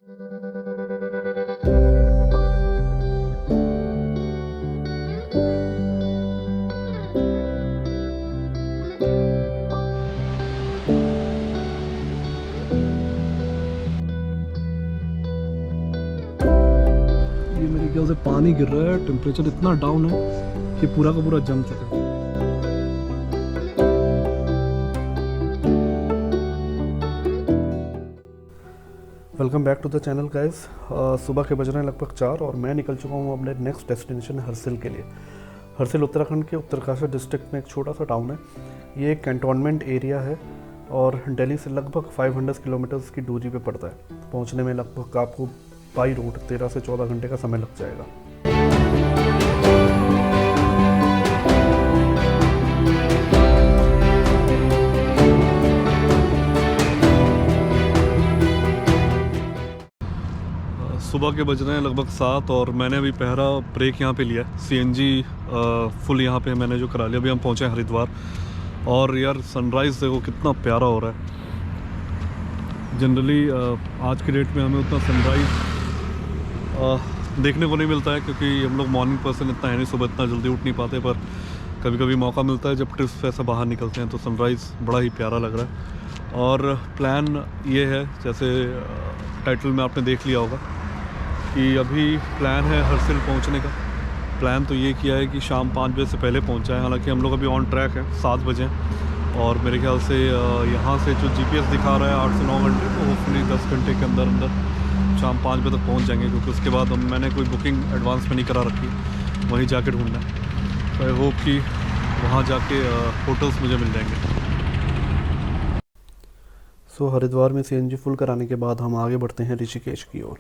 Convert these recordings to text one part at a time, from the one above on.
ये मेरे ख्याल से पानी गिर रहा है, टेम्परेचर इतना डाउन है कि पूरा का पूरा जम चुका है। Welcome back to the channel guys. सुबह के बज रहे हैं लगभग 4 और मैं निकल चुका हूँ अपने नेक्स्ट डेस्टिनेशन हरसिल के लिए। हरसिल उत्तराखंड के उत्तरकाशी डिस्ट्रिक्ट में एक छोटा सा टाउन है। ये एक कैंटोनमेंट एरिया है और दिल्ली से लगभग 500 किलोमीटर्स की दूरी पे पड़ता है। पहुँचने में लगभग आपको बाई रोड 13 से 14 घंटे का समय लग जाएगा। सुबह के बज रहे हैं लगभग 7 और मैंने अभी पहला ब्रेक यहाँ पे लिया है। सीएनजी फुल यहाँ पे मैंने जो करा लिया। अभी हम पहुँचे हैं हरिद्वार और यार सनराइज़ देखो कितना प्यारा हो रहा है। जनरली आज की डेट में हमें उतना सनराइज़ देखने को नहीं मिलता है क्योंकि हम लोग मॉर्निंग पर्सन इतना है नहीं, सुबह इतना जल्दी उठ नहीं पाते। पर कभी कभी मौका मिलता है जब ट्रिप्स ऐसा बाहर निकलते हैं तो सनराइज़ बड़ा ही प्यारा लग रहा है। और प्लान ये है, जैसे टाइटल में आपने देख लिया होगा कि अभी प्लान है हरसिल पहुंचने का। प्लान तो ये किया है कि शाम 5 बजे से पहले पहुंचा है। हालांकि हम लोग अभी ऑन ट्रैक है, 7 बजे और मेरे ख्याल से यहाँ से जो जीपीएस दिखा रहा है 8 से 9 घंटे, तो होपफुली 10 घंटे के अंदर अंदर शाम 5 बजे तक पहुँच जाएंगे। क्योंकि उसके बाद मैंने कोई बुकिंग एडवांस में नहीं करा रखी, वहीं जाके ढूंढना है। तो आई होप कि वहाँ जाके होटल्स मुझे मिल जाएंगे। सो हरिद्वार में सीएनजी फुल कराने के बाद हम आगे बढ़ते हैं ऋषिकेश की ओर।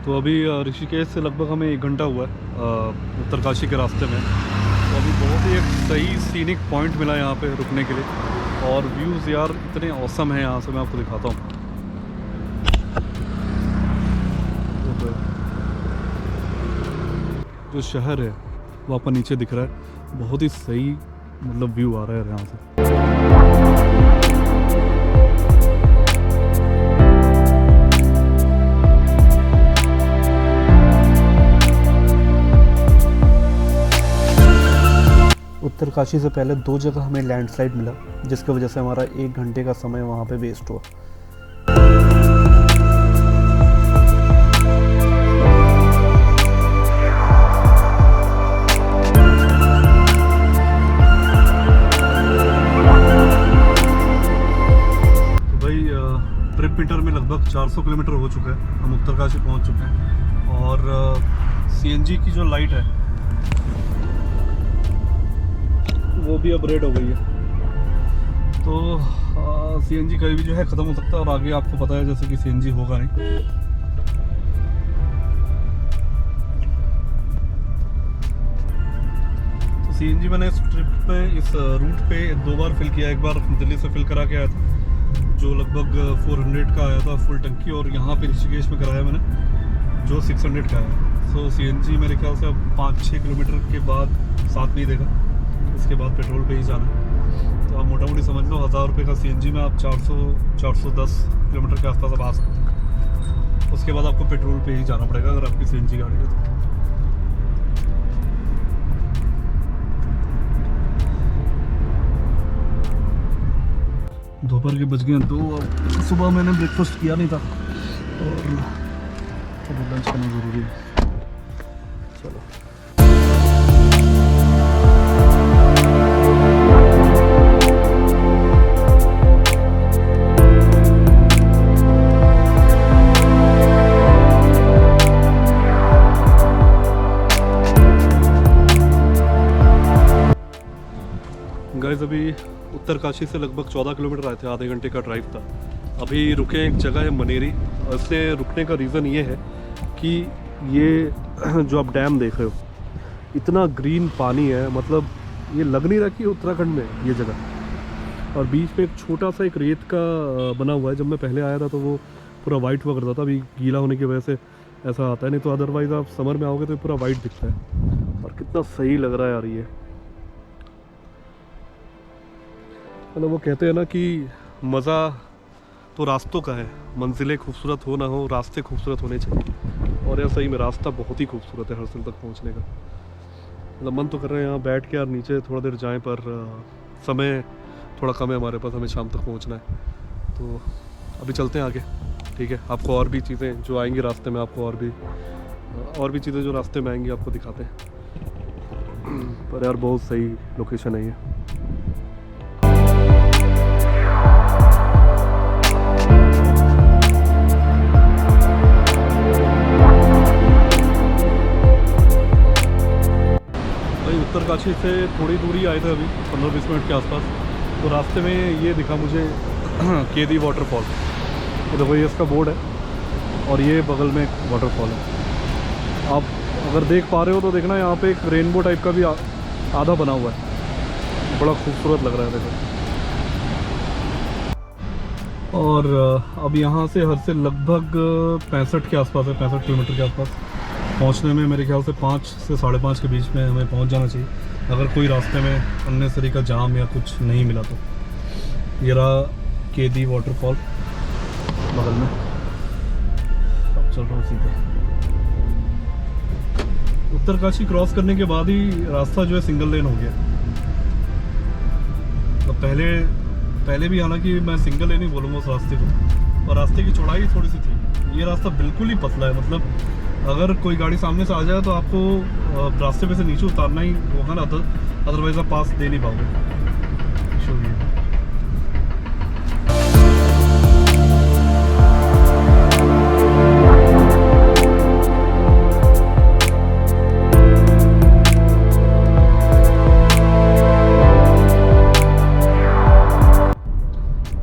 तो अभी ऋषिकेश से लगभग हमें 1 घंटा हुआ है उत्तरकाशी के रास्ते में। तो अभी बहुत ही एक सही सीनिक पॉइंट मिला यहाँ पे रुकने के लिए और व्यूज़ यार इतने औसम हैं यहाँ से, मैं आपको दिखाता हूँ। जो शहर है वो आपको नीचे दिख रहा है, बहुत ही सही मतलब व्यू आ रहा है यहाँ से। उत्तरकाशी से पहले 2 जगह हमें लैंडस्लाइड मिला, जिसकी वजह से हमारा 1 घंटे का समय वहाँ पे वेस्ट हुआ। तो भाई ट्रिप मीटर में लगभग 400 किलोमीटर हो चुका है, हम उत्तरकाशी पहुँच चुके हैं। और सीएनजी की जो लाइट है वो भी अपग्रेड हो गई है। तो सीएनजी कभी भी जो है ख़त्म हो सकता है और आगे आपको पता है जैसे कि सीएनजी होगा नहीं। तो सीएनजी मैंने इस ट्रिप पे इस रूट पे 2 बार फिल किया। एक बार दिल्ली से फिल करा के आया था जो लगभग 400 का आया था फुल टंकी, और यहाँ पे ऋषिकेश में कराया मैंने जो 600 का आया। सो सीएनजी मेरे ख्याल से अब 5-6 किलोमीटर के बाद साथ नहीं देगा, इसके बाद पेट्रोल पे ही जाना है। तो आप मोटा मोटी समझ लो 1000 रुपये का सीएनजी में आप 400-410 किलोमीटर के आसपास अब आ सकते हैं। उसके बाद आपको पेट्रोल पे ही जाना पड़ेगा अगर आपकी सीएनजी गाड़ी है तो। दोपहर के बज गए 2। सुबह मैंने ब्रेकफास्ट किया नहीं था और अब लंच करना ज़रूरी है। चलो गाइस, अभी उत्तरकाशी से लगभग 14 किलोमीटर आए थे, आधे घंटे का ड्राइव था। अभी रुके एक जगह है मनेरी, और इससे रुकने का रीज़न ये है कि ये जो आप डैम देख रहे हो, इतना ग्रीन पानी है, मतलब ये लग नहीं रहा कि उत्तराखंड में है ये जगह। और बीच पे एक छोटा सा एक रेत का बना हुआ है। जब मैं पहले आया था तो वो पूरा वाइट हुआ करता था, अभी गीला होने की वजह से ऐसा आता है, नहीं तो अदरवाइज़ आप समर में आओगे तो पूरा वाइट दिखता है। और कितना सही लग रहा है यार ये। मतलब वो कहते हैं ना कि मज़ा तो रास्तों का है, मंजिलें खूबसूरत हो ना हो, रास्ते खूबसूरत होने चाहिए। और यार सही में रास्ता बहुत ही खूबसूरत है हर्सिल तक पहुंचने का। मतलब मन तो कर रहे हैं यहाँ बैठ के यार नीचे थोड़ा देर जाएं, पर समय थोड़ा कम है हमारे पास, हमें शाम तक पहुँचना है। तो अभी चलते हैं आगे, ठीक है। आपको और भी चीज़ें जो आएंगी रास्ते में, आपको और भी चीज़ें जो रास्ते में आएंगी आपको दिखाते हैं। पर यार बहुत सही लोकेशन है ये। उत्तरकाशी से थोड़ी दूरी आए थे अभी 15-20 मिनट के आसपास, तो रास्ते में ये दिखा मुझे केदी वाटरफॉल। ये देखो ये इसका बोर्ड है और ये बगल में एक वाटरफॉल है। आप अगर देख पा रहे हो तो देखना यहाँ पे एक रेनबो टाइप का भी आधा बना हुआ है, बड़ा खूबसूरत लग रहा है देखो। और अब यहाँ से हर्सिल लगभग 65 के आसपास है, 65 किलोमीटर के आसपास। पहुंचने में मेरे ख्याल से 5 से 5:30 के बीच में हमें पहुंच जाना चाहिए, अगर कोई रास्ते में अननेसरी का जाम या कुछ नहीं मिला तो। ये रहा केदी वाटरफॉल बगल में। अब चल रहा हूँ सीधे। उत्तरकाशी क्रॉस करने के बाद ही रास्ता जो है सिंगल लेन हो गया। तो पहले भी हालांकि मैं सिंगल लेन ही बोलूँगा उस रास्ते को, और रास्ते की चौड़ाई थोड़ी सी थी। ये रास्ता बिल्कुल ही पतला है, मतलब अगर कोई गाड़ी सामने से आ जाए तो आपको रास्ते पे से नीचे उतारना ही होगा ना, अदरवाइज आप पास दे नहीं पाओगे।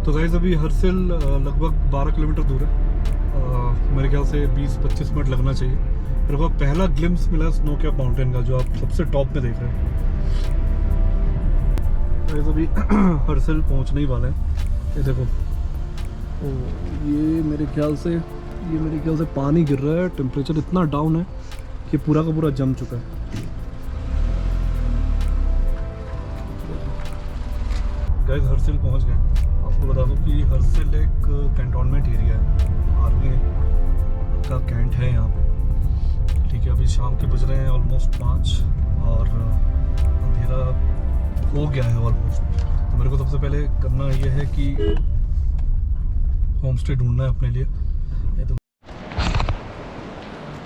तो गाइस अभी हर्सिल लगभग 12 किलोमीटर दूर है। मेरे ख्याल से 20-25 मिनट लगना चाहिए। मेरे को पहला ग्लिम्स मिला स्नो कैप माउंटेन का, जो आप सबसे टॉप में देख रहे हैं। अभी हर्सिल पहुंचने ही वाले हैं। ये देखो, ये मेरे ख्याल से पानी गिर रहा है। टेम्परेचर इतना डाउन है कि पूरा का पूरा जम चुका है। गाइस हर्सिल पहुंच गए। आपको बता दूं कि हर्सिल एक कैंटोनमेंट एरिया है, आर्मी का कैंट है यहाँ पे, ठीक है। अभी शाम के बज रहे हैं ऑलमोस्ट 5 और अंधेरा हो गया है ऑलमोस्ट। तो मेरे को सबसे पहले करना ये है कि होम स्टे ढूंढना है अपने लिए।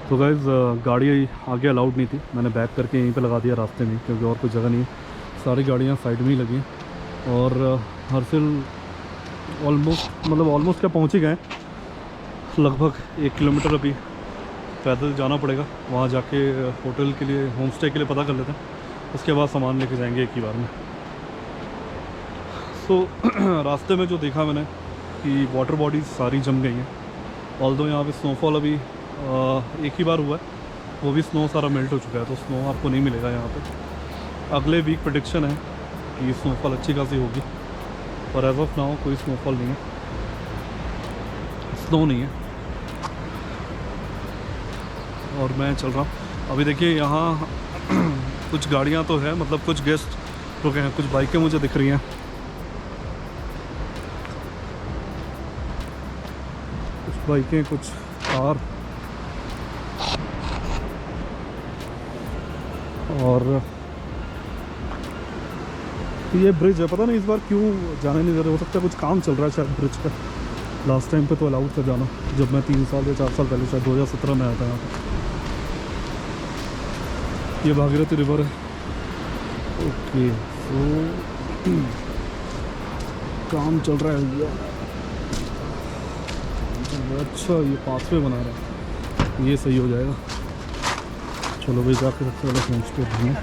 तो गाइस गाड़ी आगे अलाउड नहीं थी, मैंने बैक करके यहीं पे लगा दिया रास्ते में, क्योंकि और कोई जगह नहीं है। सारी गाड़ियाँ साइड में ही लगी हैं। और हर्सिल ऑलमोस्ट क्या पहुँच ही गए। लगभग 1 किलोमीटर अभी पैदल जाना पड़ेगा। वहाँ जाके होटल के लिए, होम स्टे के लिए पता कर लेते हैं, उसके बाद सामान लेके जाएंगे एक ही बार में। सो रास्ते में जो देखा मैंने कि वाटर बॉडीज़ सारी जम गई हैं। ऑल्दो यहाँ पे स्नोफॉल अभी एक ही बार हुआ है, वो भी स्नो सारा मेल्ट हो चुका है, तो स्नो आपको नहीं मिलेगा यहाँ पे। अगले वीक प्रेडिक्शन है कि स्नोफॉल अच्छी खासी होगी, और एज ऑफ नाउ कोई स्नोफॉल नहीं है, स्नो नहीं है। और मैं चल रहा हूँ अभी। देखिए यहाँ कुछ गाड़ियाँ तो है, मतलब कुछ गेस्ट रुके हैं, कुछ बाइकें मुझे दिख रही हैं। कुछ बाइकें, कुछ कार, और ये ब्रिज है। पता नहीं इस बार क्यों जाने नहीं दे रहे, हो सकता है कुछ काम चल रहा है शायद ब्रिज पर। लास्ट टाइम पे तो अलाउड था जाना, जब मैं 3 साल या 4 साल पहले, शायद 2017 में आया था यहाँ पर। ये भागीरथी रिवर है। ओके, तो काम चल रहा है भैया। अच्छा, ये पाथवे बना रहा है, ये सही हो जाएगा। चलो भाई जाकर सबसे पहले होम स्टे ढूंढें।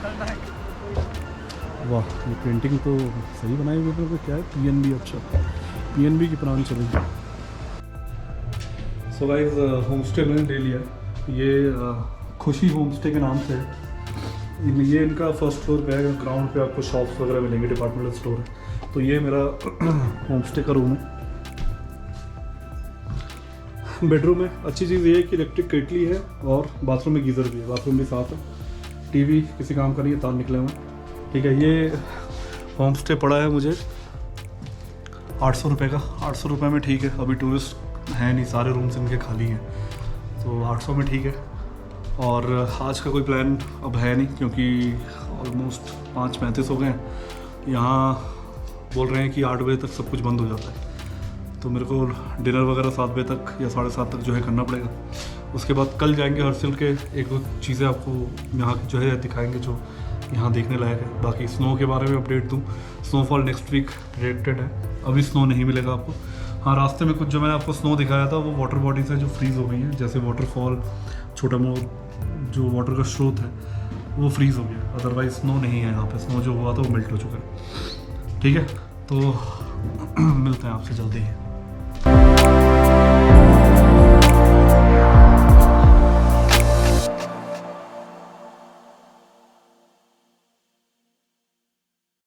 वाह, ये पेंटिंग तो सही बनाई हुई है। तो क्या है, PNB। अच्छा, PNB की ब्रांच चलेगी। सो गाइस होम स्टे मैंने ले लिया। ये खुशी होम स्टे के नाम से है। ये इनका फर्स्ट फ्लोर पे है, ग्राउंड पे आपको शॉप्स वगैरह मिलेंगे, डिपार्टमेंटल स्टोर है। तो ये मेरा होम स्टे का रूम है। बेडरूम में अच्छी चीज़ ये है कि इलेक्ट्रिक केटली है और बाथरूम में गीज़र भी है, बाथरूम भी साफ है, टीवी किसी काम का नहीं है, तार निकले हुए हैं। ठीक है, ये होम स्टे पड़ा है मुझे 800 रुपये का। 800 रुपये में ठीक है, अभी टूरिस्ट हैं नहीं, सारे रूम्स इनके खाली हैं, तो 800 में ठीक है। और आज का कोई प्लान अब है नहीं, क्योंकि ऑलमोस्ट 5:35 हो गए हैं। यहाँ बोल रहे हैं कि 8 बजे तक सब कुछ बंद हो जाता है, तो मेरे को डिनर वगैरह 7 बजे तक या 7:30 तक जो है करना पड़ेगा। उसके बाद कल जाएंगे हर्सिल के, एक दो चीज़ें आपको यहाँ की जो है दिखाएंगे जो यहाँ देखने लायक है। बाकी स्नो के बारे में अपडेट दूँ, स्नोफॉल नेक्स्ट वीक प्रेडिक्टेड है, अभी स्नो नहीं मिलेगा आपको। हाँ, रास्ते में कुछ जो मैंने आपको स्नो दिखाया था वो वाटर बॉडीज है जो फ्रीज़ हो गई हैं, जैसे वाटरफॉल, छोटा मोटा जो वाटर का स्रोत है वो फ्रीज़ हो गया, अदरवाइज स्नो नहीं है यहाँ पे। स्नो जो हुआ था वो मेल्ट हो चुका है। ठीक है, तो मिलते हैं आपसे जल्दी ही।